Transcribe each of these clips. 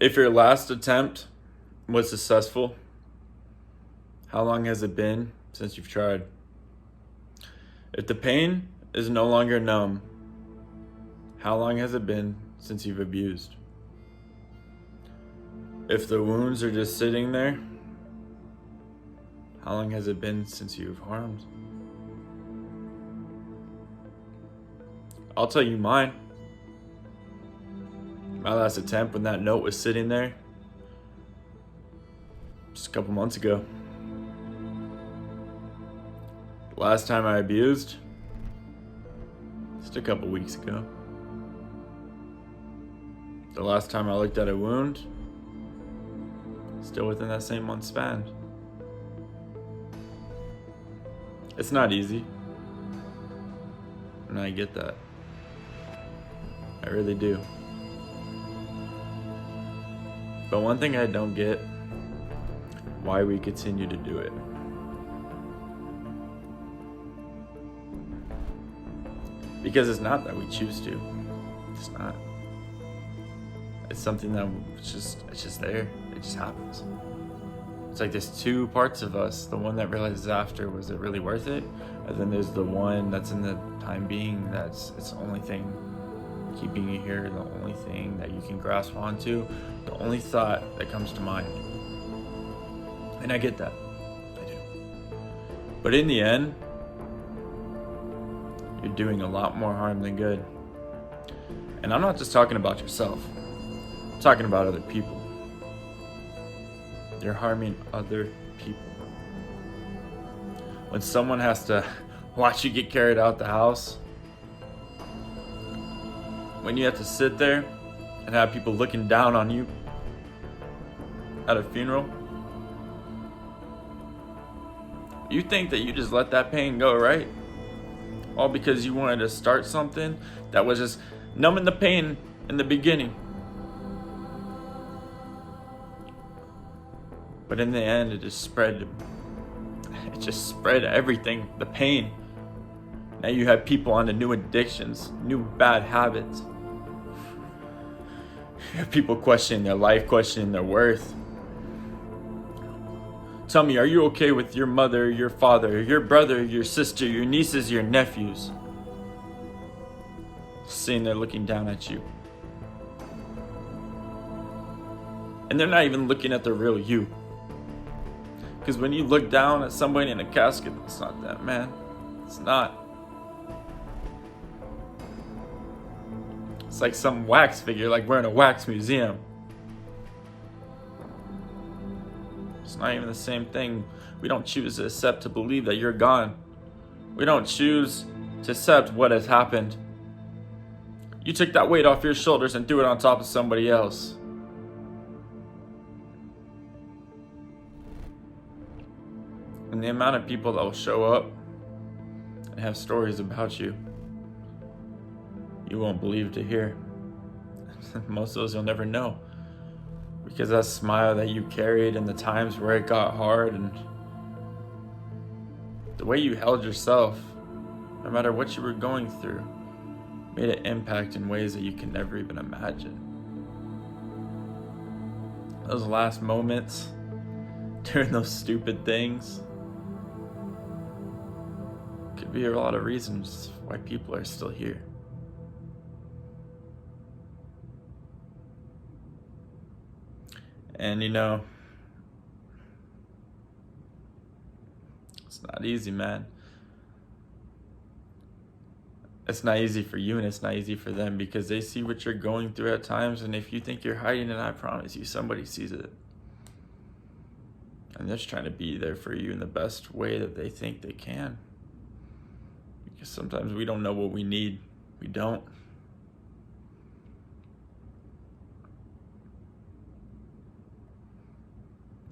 If your last attempt was successful, how long has it been since you've tried? If the pain is no longer numb, how long has it been since you've abused? If the wounds are just sitting there, how long has it been since you've harmed? I'll tell you mine. My last attempt when that note was sitting there, just a couple months ago. The last time I abused, just a couple weeks ago. The last time I looked at a wound, still within that same month span. It's not easy. And I get that. I really do. But one thing I don't get, why we continue to do it. Because it's not that we choose to. It's not. It's something that it's just there. It just happens. It's like there's two parts of us. The one that realizes after, was it really worth it? And then there's the one that's in the time being it's the only thing keeping you here, the only thing that you can grasp onto, the only thought that comes to mind. And I get that. I do. But in the end, you're doing a lot more harm than good. And I'm not just talking about yourself. I'm talking about other people. You're harming other people. When someone has to watch you get carried out the house, when you have to sit there and have people looking down on you at a funeral, you think that you just let that pain go, right? All because you wanted to start something that was just numbing the pain in the beginning. But in the end, it just spread everything, the pain. Now you have people onto new addictions, new bad habits. You have people questioning their life, questioning their worth. Tell me, are you okay with your mother, your father, your brother, your sister, your nieces, your nephews sitting there looking down at you? And they're not even looking at the real you. Because when you look down at somebody in a casket, it's not that man. It's not. It's like some wax figure, like we're in a wax museum. It's not even the same thing. We don't choose to accept, to believe that you're gone. We don't choose to accept what has happened. You took that weight off your shoulders and threw it on top of somebody else. And the amount of people that will show up and have stories about you, you won't believe to hear. Most of those you'll never know. Because that smile that you carried in the times where it got hard, and the way you held yourself, no matter what you were going through, made an impact in ways that you can never even imagine. Those last moments, during those stupid things, could be a lot of reasons why people are still here. And you know, it's not easy, man. It's not easy for you, and it's not easy for them, because they see what you're going through at times, and if you think you're hiding it, I promise you, somebody sees it. And they're just trying to be there for you in the best way that they think they can. Because sometimes we don't know what we need. We don't.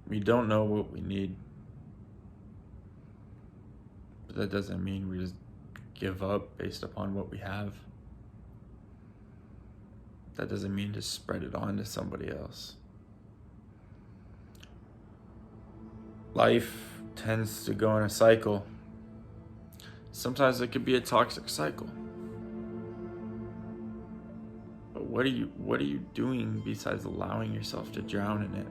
We don't know what we need. But that doesn't mean we just give up based upon what we have. That doesn't mean to spread it on to somebody else. Life tends to go in a cycle. Sometimes it could be a toxic cycle. But what are you doing besides allowing yourself to drown in it?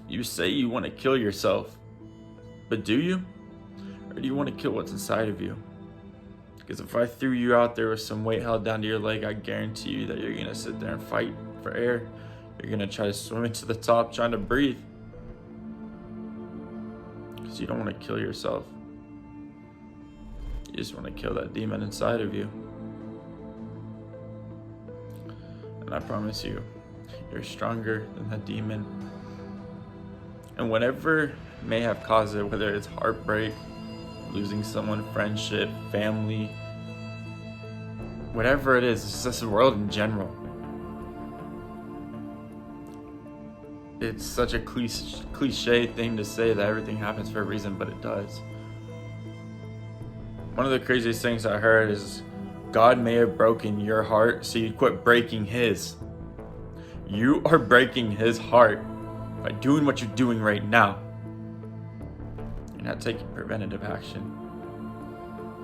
You say you want to kill yourself, but do you? Or do you want to kill what's inside of you? Because if I threw you out there with some weight held down to your leg, I guarantee you that you're going to sit there and fight for air. You're going to try to swim it to the top trying to breathe. Because you don't want to kill yourself. You just want to kill that demon inside of you. And I promise you, you're stronger than that demon. And whatever may have caused it, whether it's heartbreak, losing someone, friendship, family, whatever it is, it's just the world in general. It's such a cliche thing to say that everything happens for a reason, but it does. One of the craziest things I heard is God may have broken your heart so you'd quit breaking his. You are breaking his heart by doing what you're doing right now. You're not taking preventative action.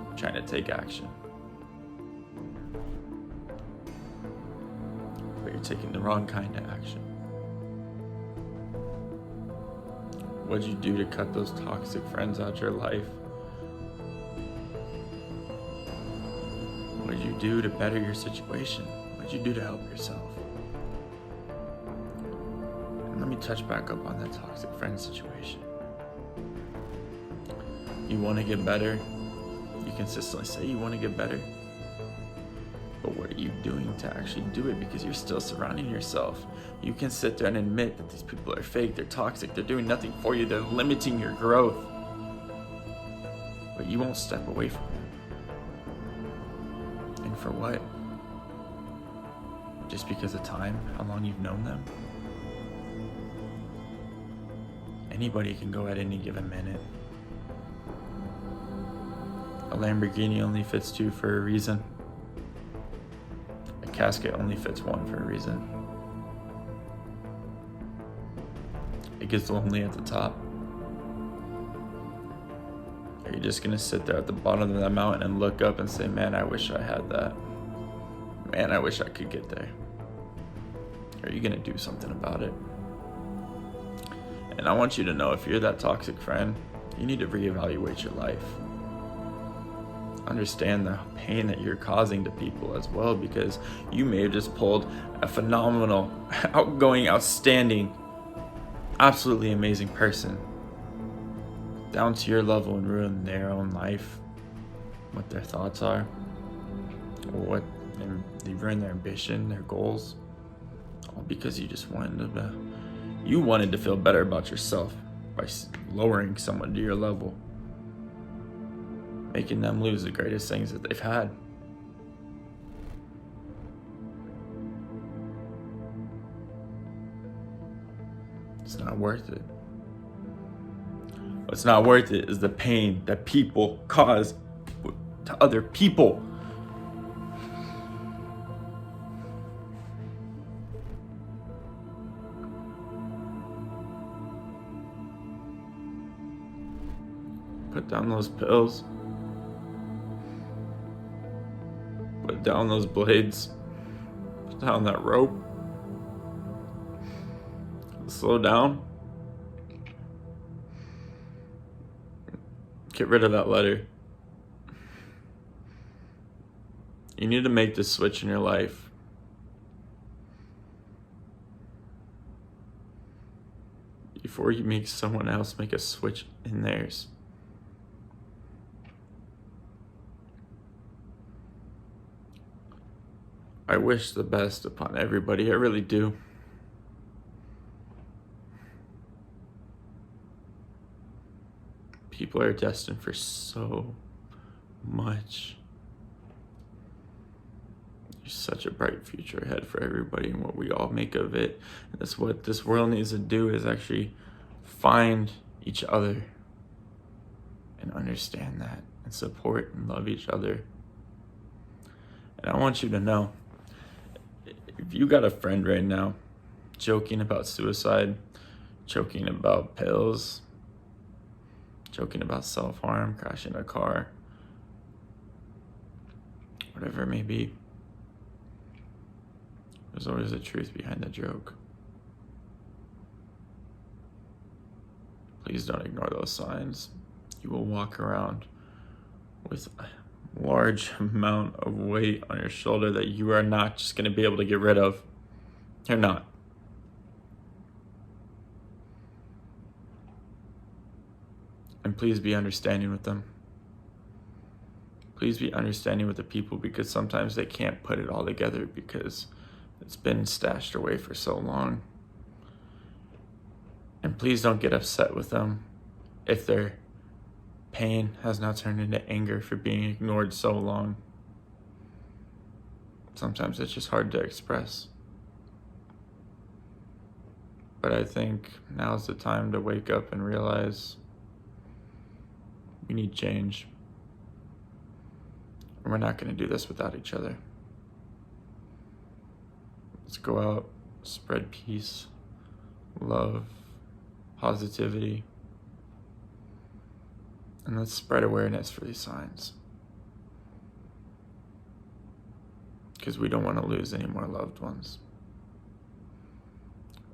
You're trying to take action. But you're taking the wrong kind of action. What'd you do to cut those toxic friends out of your life? What did you do to better your situation? What did you do to help yourself? And let me touch back up on that toxic friend situation. You want to get better. You consistently say you want to get better. But what are you doing to actually do it? Because you're still surrounding yourself. You can sit there and admit that these people are fake, they're toxic, they're doing nothing for you, they're limiting your growth. But you won't step away from them. And for what? Just because of time? How long you've known them? Anybody can go at any given minute. A Lamborghini only fits two for a reason. A casket only fits one for a reason. It gets lonely at the top. Are you just gonna sit there at the bottom of that mountain and look up and say, man, I wish I had that. Man, I wish I could get there. Or are you gonna do something about it? And I want you to know, if you're that toxic friend, you need to reevaluate your life. Understand the pain that you're causing to people as well, because you may have just pulled a phenomenal, outgoing, outstanding, absolutely amazing person down to your level and ruin their own life, what their thoughts are, or they ruin their ambition, their goals, all because you just wanted to feel better about yourself by lowering someone to your level, making them lose the greatest things that they've had. It's not worth it. What's not worth it is the pain that people cause to other people. Put down those pills. Put down those blades. Put down that rope. Slow down. Get rid of that letter. You need to make this switch in your life. Before you make someone else make a switch in theirs. I wish the best upon everybody, I really do. People are destined for so much. There's such a bright future ahead for everybody and what we all make of it. And that's what this world needs to do, is actually find each other and understand that and support and love each other. And I want you to know, if you got a friend right now joking about suicide, joking about pills, joking about self-harm, crashing a car, whatever it may be, There's always a truth behind the joke. Please don't ignore those signs. You will walk around with a large amount of weight on your shoulder that you are not just going to be able to get rid of. You're not. And please be understanding with them. Please be understanding with the people, because sometimes they can't put it all together because it's been stashed away for so long. And please don't get upset with them if their pain has now turned into anger for being ignored so long. Sometimes it's just hard to express. But I think now's the time to wake up and realize we need change. And we're not going to do this without each other. Let's go out, spread peace, love, positivity, and let's spread awareness for these signs. Because we don't want to lose any more loved ones.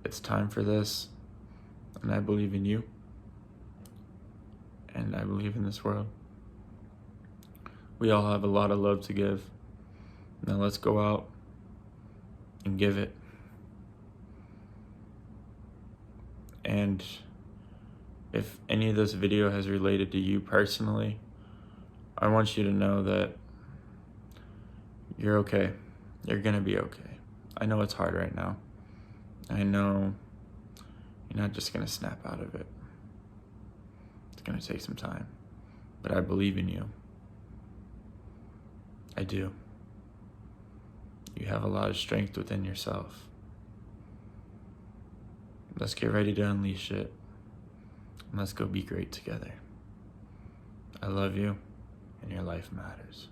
It's time for this, and I believe in you, and I believe in this world. We all have a lot of love to give. Now let's go out and give it. And if any of this video has related to you personally, I want you to know that you're okay. You're gonna be okay. I know it's hard right now. I know you're not just gonna snap out of it. It's gonna take some time, but I believe in you. I do. You have a lot of strength within yourself. Let's get ready to unleash it. And let's go be great together. I love you, and your life matters.